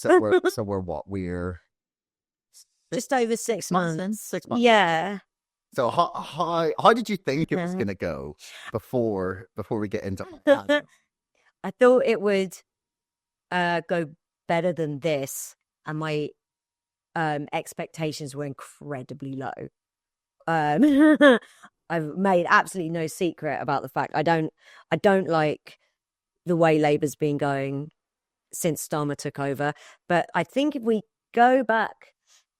So we're what? We're just over 6 months. in? 6 months. Yeah. So how did you think it was going to go before we get into that? I thought it would go better than this, and my expectations were incredibly low. I've made absolutely no secret about the fact I don't like the way Labour's been going since Starmer took over. But I think if we go back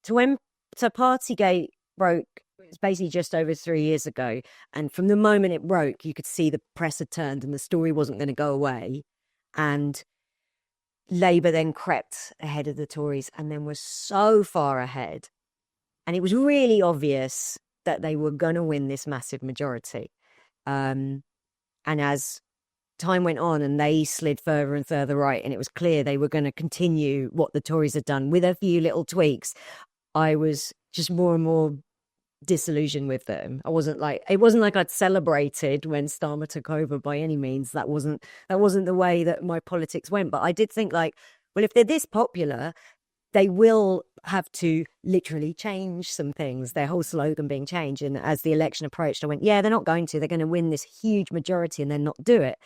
to when Partygate broke, it was basically just over 3 years ago. And from the moment it broke, you could see the press had turned and the story wasn't going to go away. And Labour then crept ahead of the Tories and then was so far ahead. And it was really obvious that they were going to win this massive majority. And as time went on and they slid further and further right, and it was clear they were going to continue what the Tories had done with a few little tweaks, I was just more and more disillusioned with them. It wasn't like I'd celebrated when Starmer took over by any means. That wasn't the way that my politics went. But I did think, like, well, if they're this popular, they will have to literally change some things, their whole slogan being changed. And as the election approached, I went, yeah, they're not going to. They're going to win this huge majority and then not do it.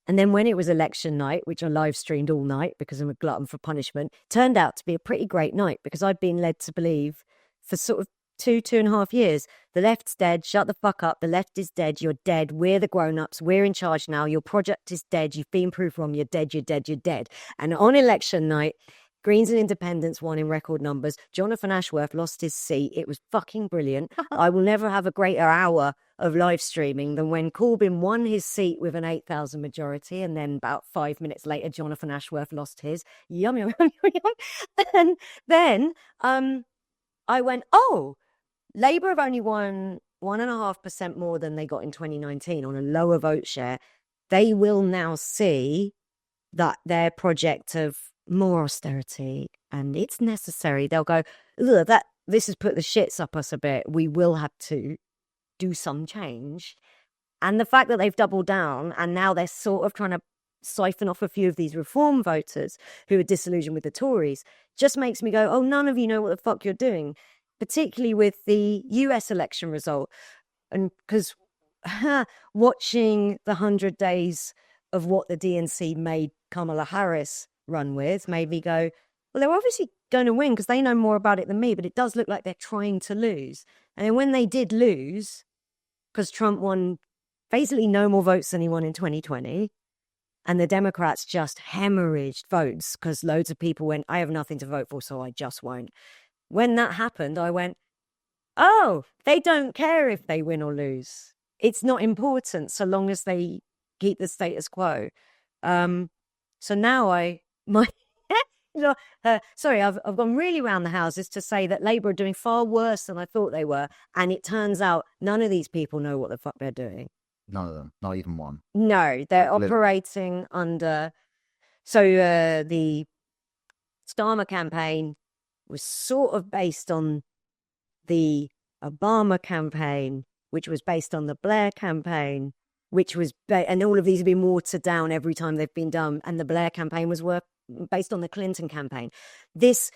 And then when it was election night, which I live streamed all night because I'm a glutton for punishment, turned out to be a pretty great night because I'd been led to believe for sort of 2.5 years, the left's dead, shut the fuck up, the left is dead, you're dead, we're the grown-ups, we're in charge now, your project is dead, you've been proved wrong, you're dead, you're dead, you're dead. And on election night, Greens and Independents won in record numbers. Jonathan Ashworth lost his seat. It was fucking brilliant. I will never have a greater hour of live streaming than when Corbyn won his seat with an 8,000 majority, and then about 5 minutes later, Jonathan Ashworth lost his. Yum, yum, yum, yum, yum. And then I went, oh, Labour have only won 1.5% more than they got in 2019 on a lower vote share. They will now see that their project of more austerity, and it's necessary. They'll go, this has put the shits up us a bit. We will have to do some change. And the fact that they've doubled down and now they're sort of trying to siphon off a few of these reform voters who are disillusioned with the Tories just makes me go, oh, none of you know what the fuck you're doing, particularly with the US election result. And because watching the 100 days of what the DNC made Kamala Harris run with made me go, well, they're obviously going to win because they know more about it than me, but it does look like they're trying to lose. And then when they did lose, because Trump won basically no more votes than he won in 2020, and the Democrats just hemorrhaged votes because loads of people went, I have nothing to vote for, so I just won't. When that happened, I went, oh, they don't care if they win or lose. It's not important so long as they keep the status quo. So now sorry, I've gone really around the houses to say that Labour are doing far worse than I thought they were. And it turns out none of these people know what the fuck they're doing. None of them, not even one. No, they're operating under... So the Starmer campaign was sort of based on the Obama campaign, which was based on the Blair campaign, which was... and all of these have been watered down every time they've been done. And the Blair campaign was based on the Clinton campaign. This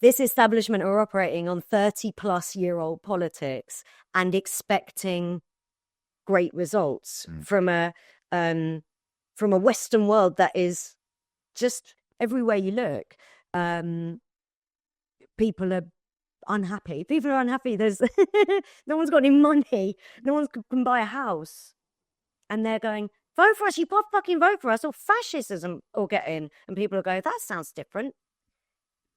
establishment are operating on 30-plus-year-old politics and expecting great results from a Western world that is just everywhere you look. People are unhappy. People are unhappy. There's no one's got any money. No one can buy a house, and they're going, vote for us, you fucking vote for us, or fascism will get in. And people will go, that sounds different.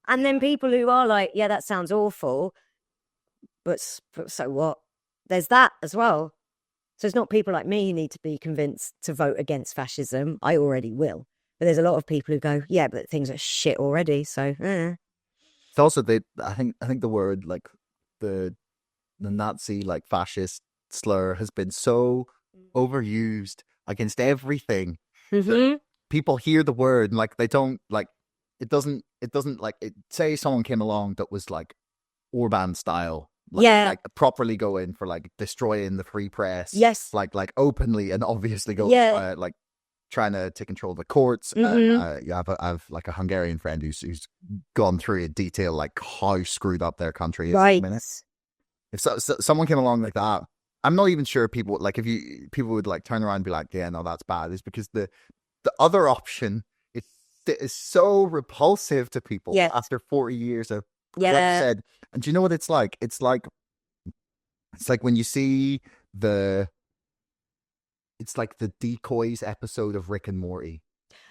And then people who are like, yeah, that sounds awful, but so what? There's that as well. So it's not people like me who need to be convinced to vote against fascism. I already will. But there's a lot of people who go, yeah, but things are shit already, so It's also I think the word, like the Nazi, like fascist slur has been so overused against everything. Mm-hmm. People hear the word and like they don't like it doesn't like it, say someone came along that was like Orban style, like properly go in for like destroying the free press, yes, like openly and obviously go like trying to control the courts. You have I have like a Hungarian friend who's gone through in detail like how screwed up their country is. Right. If someone came along like that, I'm not even sure people like if you people would like turn around and be like, yeah, no, that's bad. Is because the other option is so repulsive to people after 40 years of like I said. And do you know what it's like? It's like when you see it's like the Decoys episode of Rick and Morty,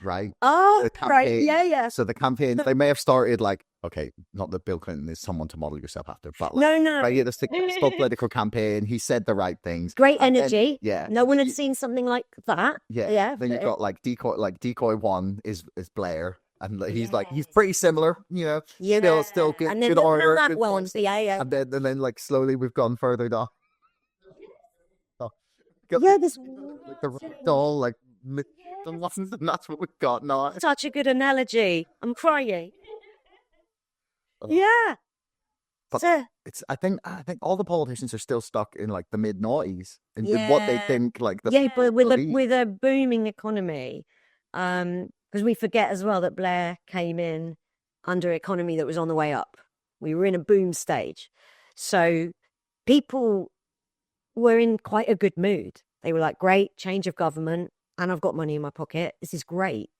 right? Oh, right. Yeah. So the campaign, they may have started like, okay, not that Bill Clinton is someone to model yourself after, but like, no. right, the still political campaign. He said the right things. Great energy. Then, no one had seen something like that. Yeah. Then you've got like Decoy 1 is Blair. And he's pretty similar, still good, and then good order. That one, And then like slowly we've gone further down. This like the doll, like the lessons, and that's what we've got now. Such a good analogy. I'm crying. Yeah. But I think all the politicians are still stuck in like the mid-noughties in what they think like but with a booming economy, because we forget as well that Blair came in under an economy that was on the way up. We were in a boom stage, so people were in quite a good mood. They were like, great, change of government, and I've got money in my pocket. This is great.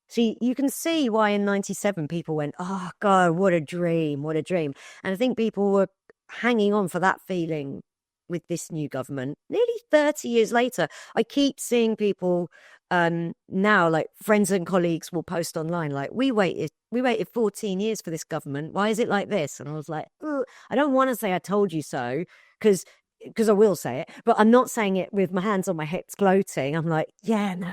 So you can see why in 97 people went, oh, God, what a dream, what a dream. And I think people were hanging on for that feeling with this new government. Nearly 30 years later, I keep seeing people now, like friends and colleagues will post online, like, we waited 14 years for this government. Why is it like this? And I was like, I don't want to say I told you so, because I will say it, but I'm not saying it with my hands on my hips gloating. I'm like, yeah, no,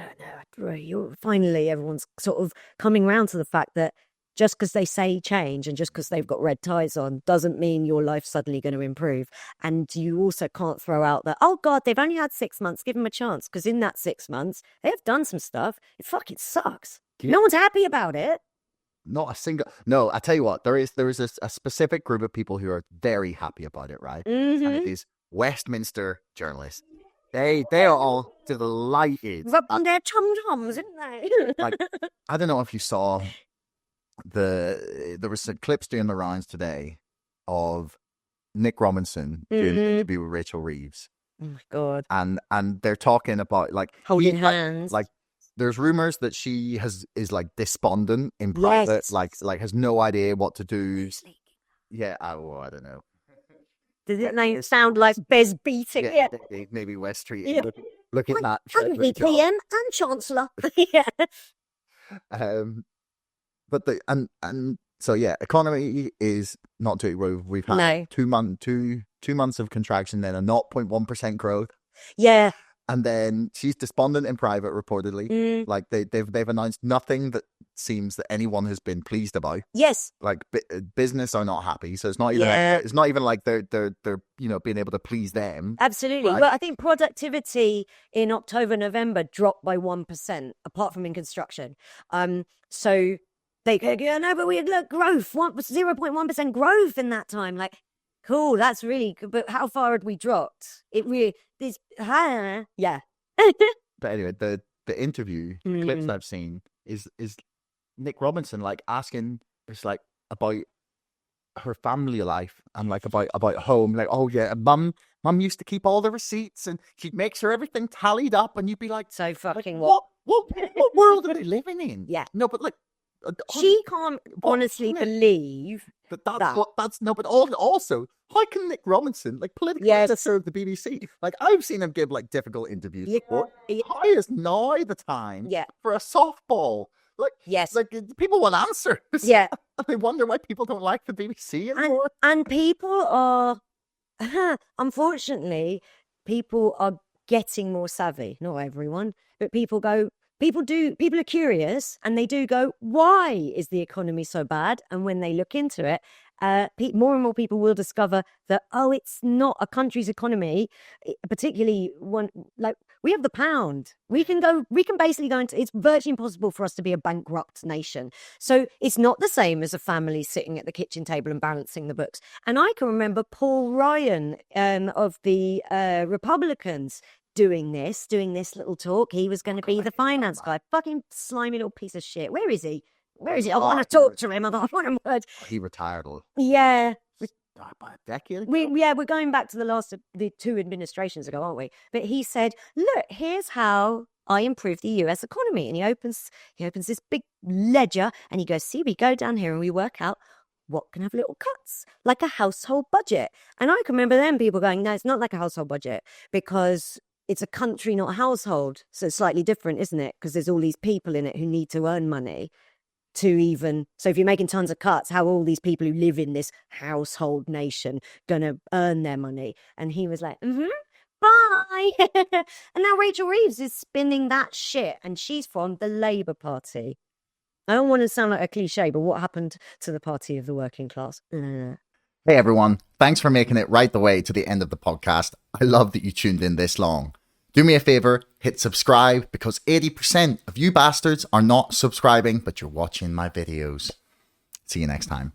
finally everyone's sort of coming around to the fact that just because they say change and just because they've got red ties on doesn't mean your life's suddenly going to improve. And you also can't throw out that, oh God, they've only had 6 months, give them a chance. Because in that 6 months, they have done some stuff. It fucking sucks. Yeah. No one's happy about it. Not a single. No, I tell you what, there is a specific group of people who are very happy about it, right? Mm-hmm. And it is Westminster journalists. They are all delighted. Rubbing their tum-tums, isn't they? Like, I don't know if you saw there was some clips doing the rounds today of Nick Robinson doing an interview with Rachel Reeves. Oh my God. And they're talking about like holding hands. Like there's rumors that she is like despondent in private, like has no idea what to do. Yeah, I don't know. Does it sound like Bez beating it? Maybe West Street. Yeah. Look at that. PM and Chancellor. Yeah. But so yeah, economy is not doing well. We've had 2 months of contraction, then a 0.1% growth. Yeah. And then she's despondent in private, reportedly. Like they've announced nothing that seems that anyone has been pleased about. Yes. Like business are not happy, so it's not even like they're being able to please them. Absolutely. Right? Well, I think productivity in October, November dropped by 1%, apart from in construction. So they go, no, but we had growth, 0.1% growth in that time. Like, cool, that's really good. But how far had we dropped? It really is. Yeah. But anyway, the interview clips I've seen is Nick Robinson like asking just like about her family life and like about home. Like, oh yeah, mum used to keep all the receipts and she'd make sure everything tallied up, and you'd be like, so fucking what world are they living in? Yeah. No, but like. She can't honestly believe that's no, but also, how can Nick Robinson, like political editor of the BBC, like I've seen him give like difficult interviews before. How is now the time for a softball? Like, like people want answers. Yeah. They wonder why people don't like the BBC anymore. And people are, unfortunately, people are getting more savvy. Not everyone, but people are curious, and they do go, why is the economy so bad? And when they look into it, more and more people will discover that, it's not a country's economy, particularly one, like we have the pound. We can basically go into, it's virtually impossible for us to be a bankrupt nation. So it's not the same as a family sitting at the kitchen table and balancing the books. And I can remember Paul Ryan of the Republicans doing this little talk. He was going to be the finance guy. Fucking slimy little piece of shit. Where is he? Where is he? I want to talk to him. I want him words. He retired. Yeah. By a decade ago? We're going back to the 2 administrations ago, aren't we? But he said, look, here's how I improve the US economy. And he opens this big ledger and he goes, see, we go down here and we work out what can have little cuts, like a household budget. And I can remember then people going, no, it's not like a household budget because it's a country, not a household. So it's slightly different, isn't it? Because there's all these people in it who need to earn money to even. So if you're making tons of cuts, how are all these people who live in this household nation going to earn their money? And he was like, bye. And now Rachel Reeves is spinning that shit and she's from the Labour Party. I don't want to sound like a cliche, but what happened to the party of the working class? Hey everyone, thanks for making it right the way to the end of the podcast. I love that you tuned in this long. Do me a favor, hit subscribe because 80% of you bastards are not subscribing, but you're watching my videos. See you next time.